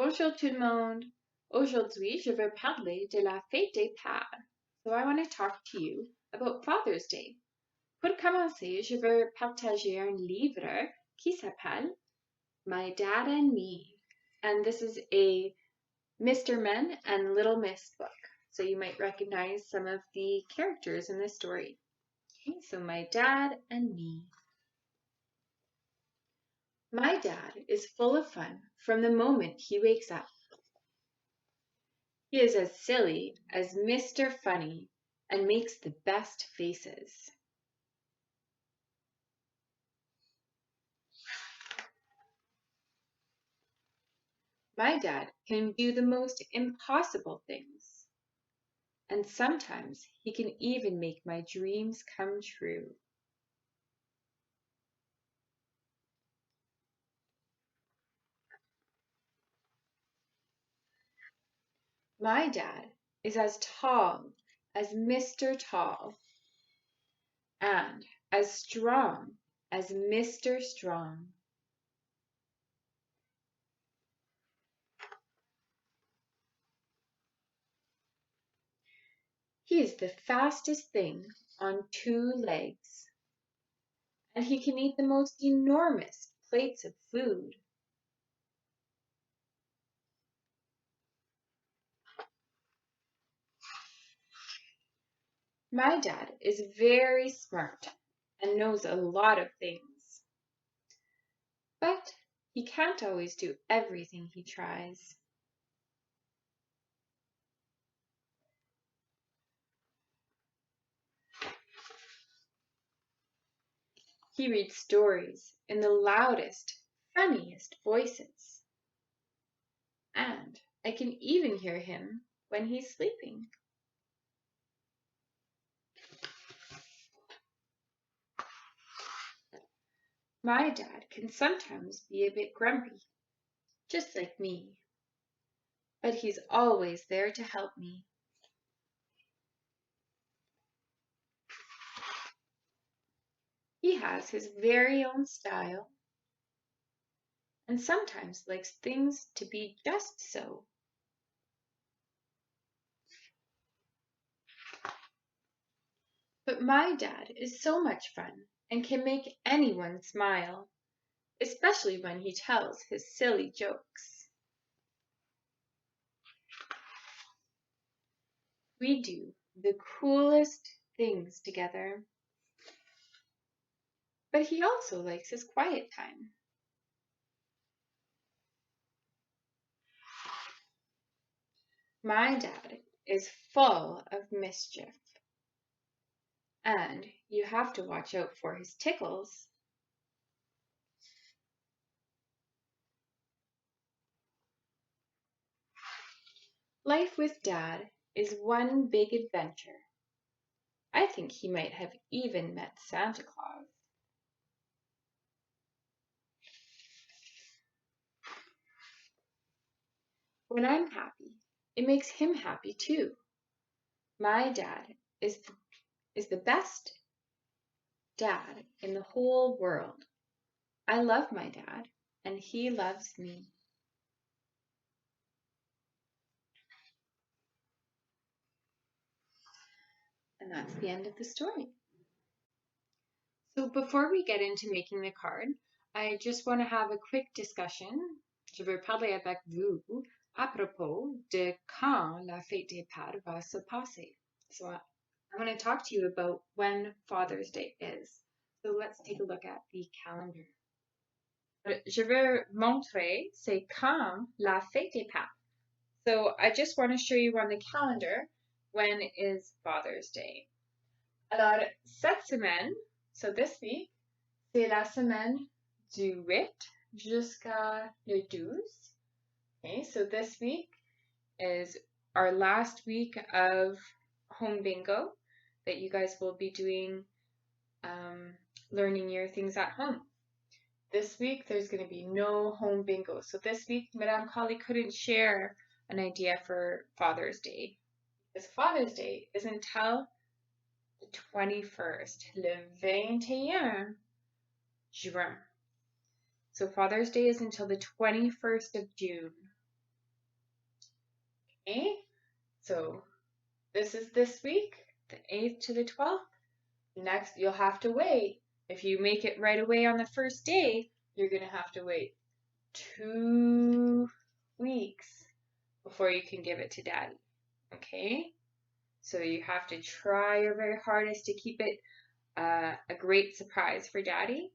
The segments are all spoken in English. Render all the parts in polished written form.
Bonjour tout le monde. Aujourd'hui, je veux parler de la fête des pères. So I want to talk to you about Father's Day. Pour commencer, je veux partager un livre qui s'appelle My Dad and Me. And this is a Mr. Men and Little Miss book. So you might recognize some of the characters in this story. Okay, so My Dad and Me. My dad is full of fun from the moment he wakes up. He is as silly as Mr. Funny and makes the best faces. My dad can do the most impossible things, and sometimes he can even make my dreams come true. My dad is as tall as Mr. Tall and as strong as Mr. Strong. He is the fastest thing on two legs, and he can eat the most enormous plates of food. My dad is very smart and knows a lot of things, but he can't always do everything he tries. He reads stories in the loudest, funniest voices, and I can even hear him when he's sleeping. My dad can sometimes be a bit grumpy, just like me, but he's always there to help me. He has his very own style and sometimes likes things to be just so. But my dad is so much fun and can make anyone smile, especially when he tells his silly jokes. We do the coolest things together. But he also likes his quiet time. My dad is full of mischief, and you have to watch out for his tickles. Life with Dad is one big adventure. I think he might have even met Santa Claus. When I'm happy, it makes him happy too. My dad is the best dad in the whole world. I love my dad, and he loves me. And that's the end of the story. So before we get into making the card, I just want to have a quick discussion. Je veux parler avec vous à propos de quand la fête des pères va se passer. So I want to talk to you about when Father's Day is. So let's take a look at the calendar. Je veux montrer c'est quand la fête des pères. So I just want to show you on the calendar when is Father's Day. Alors, cette semaine, so this week, c'est la semaine du 8 jusqu'à le 12. Okay, so this week is our last week of home bingo that you guys will be doing, learning your things at home. This week, there's going to be no home bingo. So this week, Madame Collie couldn't share an idea for Father's Day. Because Father's Day is until the 21st, le 21 juin. So Father's Day is until the 21st of June. Okay, so this is this week, the 8th to the 12th. Next, you'll have to wait. If you make it right away on the first day, you're going to have to wait 2 weeks before you can give it to Daddy. Okay? So you have to try your very hardest to keep it a great surprise for Daddy,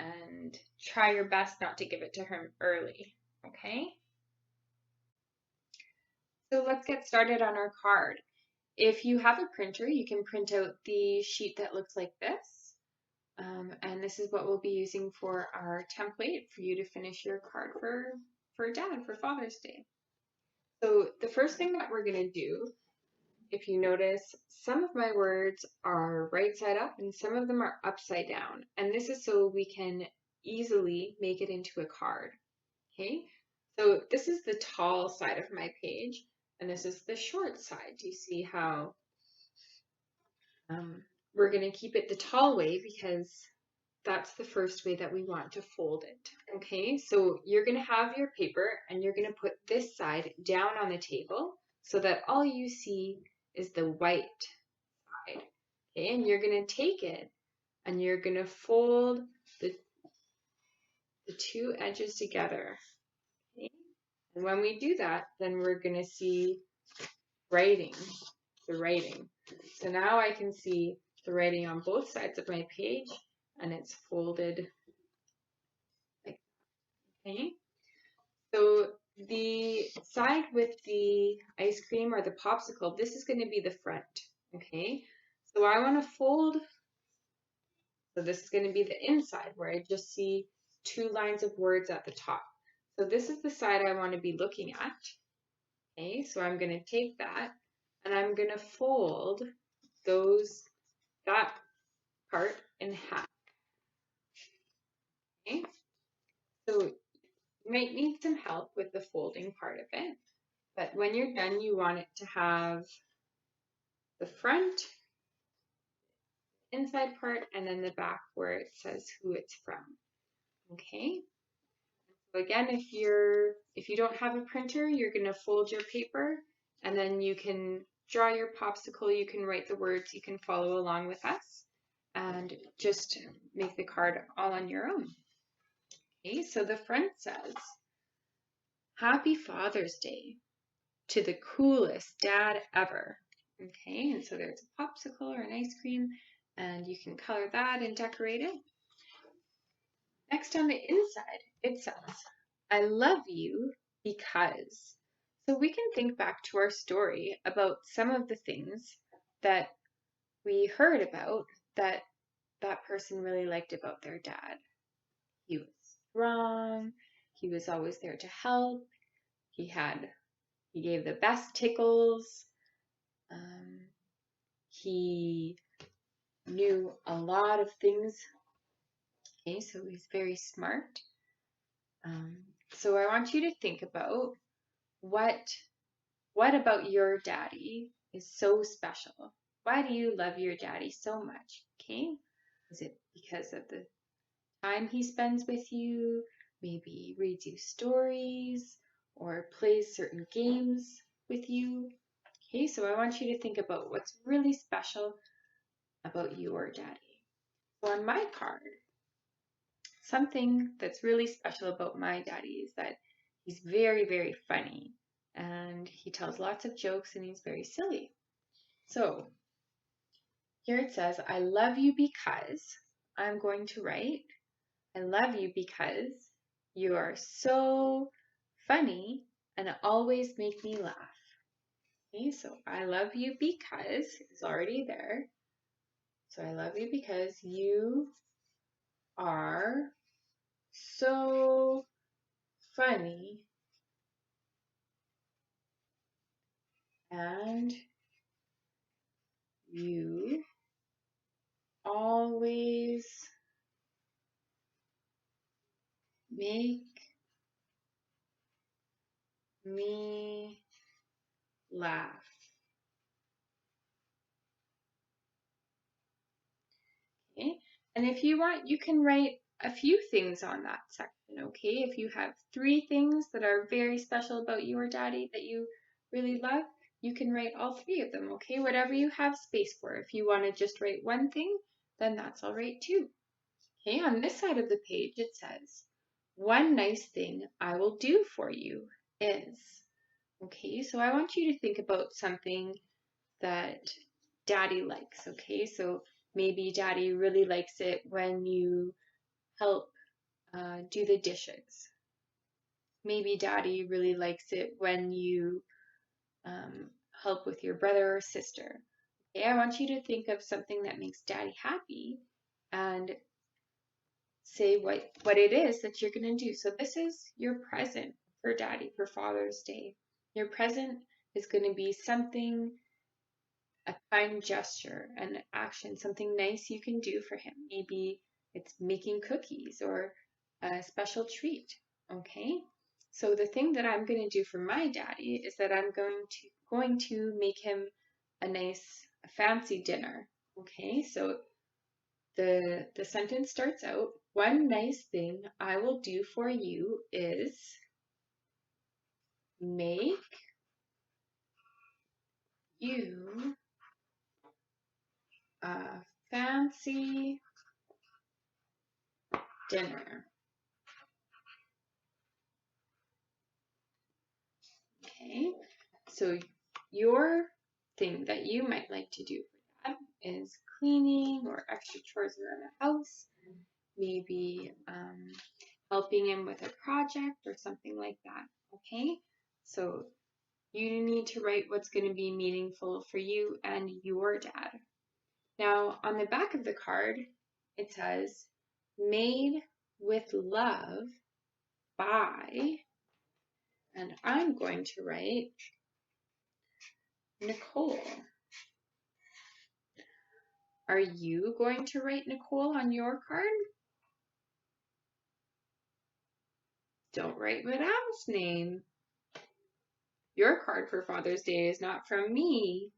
and try your best not to give it to him early. Okay? So let's get started on our card. If you have a printer, you can print out the sheet that looks like this. And this is what we'll be using for our template for you to finish your card for Dad, for Father's Day. So the first thing that we're going to do, if you notice, some of my words are right side up and some of them are upside down. And this is so we can easily make it into a card. Okay, so this is the tall side of my page, and this is the short side. Do you see how we're going to keep it the tall way because that's the first way that we want to fold it. Okay, so you're going to have your paper and you're going to put this side down on the table so that all you see is the white side. Okay, and you're going to take it and you're going to fold the two edges together. Okay, and when we do that, then we're going to see writing, the writing. So now I can see the writing on both sides of my page and it's folded like that. Okay. So the side with the ice cream or the popsicle, this is going to be the front. Okay. So I want to fold, so this is going to be the inside where I just see 2 lines of words at the top. So this is the side I want to be looking at. Okay, so I'm going to take that and I'm going to fold that part in half. Okay, so you might need some help with the folding part of it, but when you're done, you want it to have the front, inside part, and then the back where it says who it's from. Okay, so again, if you don't have a printer, you're going to fold your paper and then you can draw your popsicle, you can write the words, you can follow along with us and just make the card all on your own. Okay, so the front says, Happy Father's Day to the coolest dad ever. Okay, and so there's a popsicle or an ice cream, and you can color that and decorate it. Next on the inside, it says, I love you because. So we can think back to our story about some of the things that we heard about that that person really liked about their dad. He was strong, he was always there to help, he gave the best tickles, he knew a lot of things. Okay, so he's very smart. So I want you to think about what about your daddy is so special? Why do you love your daddy so much? Okay, is it because of the time he spends with you? Maybe reads you stories or plays certain games with you. Okay, so I want you to think about what's really special about your daddy. So on my card, something that's really special about my daddy is that he's very, very funny and he tells lots of jokes and he's very silly. So here it says, I love you because I'm going to write, I love you because you are so funny and always make me laugh. Okay, so I love you because is already there. So I love you because you are so funny and you always make me laugh. Okay, and if you want, you can write a few things on that section, okay? If you have 3 things that are very special about your daddy that you really love, you can write all three of them, okay? Whatever you have space for. If you want to just write one thing, then that's all right too. Okay, on this side of the page it says, one nice thing I will do for you is. Okay, so I want you to think about something that Daddy likes, okay? So maybe Daddy really likes it when you help do the dishes. Maybe Daddy really likes it when you help with your brother or sister. Okay, I want you to think of something that makes Daddy happy and say what it is that you're going to do. So this is your present for Daddy for Father's Day. Your present is going to be something, a kind gesture, an action, something nice you can do for him. Maybe it's making cookies or a special treat, okay? So the thing that I'm going to do for my daddy is that I'm going to make him a nice fancy dinner, okay? So the sentence starts out, one nice thing I will do for you is make you a fancy dinner. Okay, so your thing that you might like to do for Dad is cleaning or extra chores around the house, maybe helping him with a project or something like that. Okay, so you need to write what's going to be meaningful for you and your dad. Now, on the back of the card, it says, made with love by, and I'm going to write Nicole. Are you going to write Nicole on your card? Don't write Madame's name. Your card for Father's Day is not from me,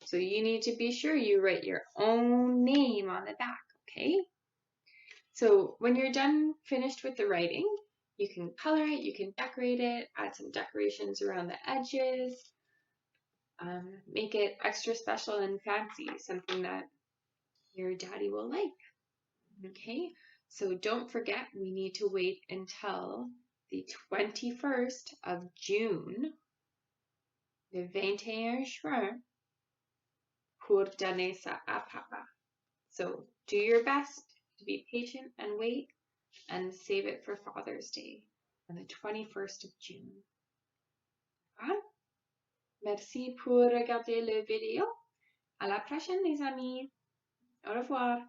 so you need to be sure you write your own name on the back, okay? So when you're finished with the writing, you can color it, you can decorate it, add some decorations around the edges, make it extra special and fancy, something that your daddy will like. Okay, so don't forget, we need to wait until the 21st of June, le 21 juin, pour donner ça à papa. So do your best to be patient and wait and save it for Father's Day on the 21st of June. Voilà. Merci pour regarder le vidéo. À la prochaine, les amis. Au revoir.